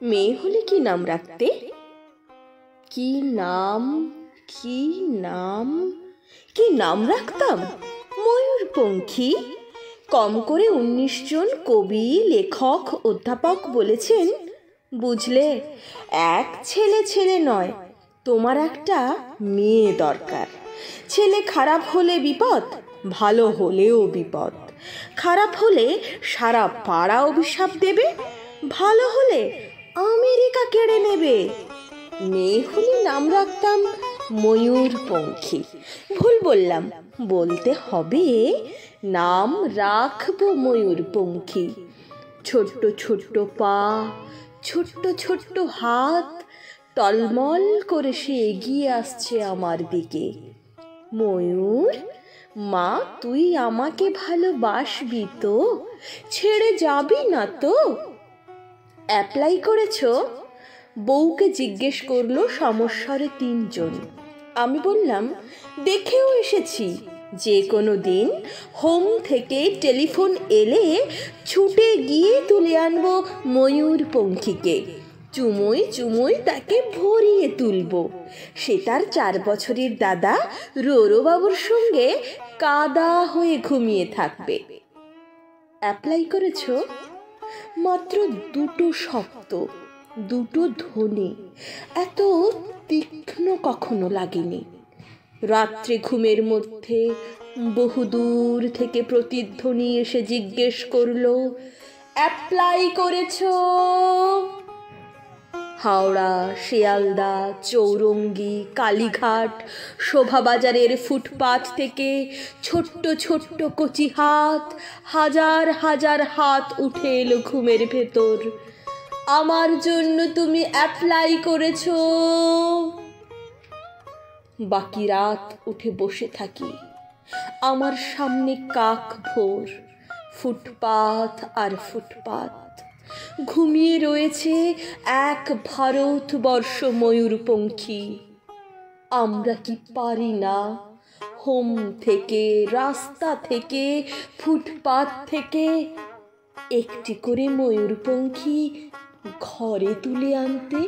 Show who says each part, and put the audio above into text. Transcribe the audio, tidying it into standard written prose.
Speaker 1: মেয়ে হলে কি নাম রাখতে? কি নাম কি নাম কি নাম রাখতাম? ময়ূরপঙ্খী। কম করে ১৯ জন কবি, লেখক, অধ্যাপক বলেছেন, বুঝলে, এক ছেলে ছেলে নয়, তোমার একটা মেয়ে দরকার। ছেলে খারাপ হলে বিপদ, ভালো হলেও বিপদ। খারাপ হলে সারা পাড়া অভিশাপ দেবে, ভালো হলে আমেরিকা কেড়ে নেবে। মেয়ে হলে নাম রাখতাম ময়ূরপঙ্খী। ভুল বললাম, বলতে হবে নাম রাখবো ময়ূরপঙ্খী। ছোট্ট ছোট্ট পা, ছোট্ট ছোট্ট হাত, টলমল করে সে এগিয়ে আসছে আমার দিকে। ময়ূর, মা তুই আমাকে ভালোবাসবি তো? ছেড়ে যাবি না তো? অ্যাপ্লাই করেছো? বউকে জিজ্ঞেস করলো সমস্বরে ৩ জন। আমি বললাম, দেখেও এসেছি। যে কোনো দিন হোম থেকে টেলিফোন এলে ছুটে গিয়ে তুলে আনবো ময়ূরপঙ্খীকে। চুমোই চুমোই তাকে ভরিয়ে তুলব। সে তার ৪ বছরের দাদা রোরোবাবুর সঙ্গে কাদা হয়ে ঘুমিয়ে থাকবে। অ্যাপ্লাই করেছো? মাত্র ২টো শব্দ, ২টো ধ্বনি, এত তীক্ষ্ণ কখনো লাগেনি। রাত্রে ঘুমের মধ্যে বহুদূর থেকে প্রতিধ্বনি এসে জিজ্ঞেস করলো, অ্যাপ্লাই করেছো? হাওড়া, শিয়ালদা, চৌরঙ্গি, কালীঘাট, শোভাবাজারের ফুটপাত থেকে ছোট্ট ছোট্ট কচি হাত, হাজার হাজার হাত উঠে এলো ঘুমের ভেতর। আমার জন্য তুমি অ্যাপ্লাই করেছো? বাকি রাত উঠে বসে থাকি। আমার সামনে কাক ভোর, ফুটপাত আর ফুটপাত। ঘুমিয়ে রয়েছে এক ভারতবর্ষ ময়ূরপঙ্খী। আমরা কি পারি না হোম থেকে, রাস্তা থেকে, ফুটপাত থেকে একটি করে ময়ূরপঙ্খী ঘরে তুলে আনতে?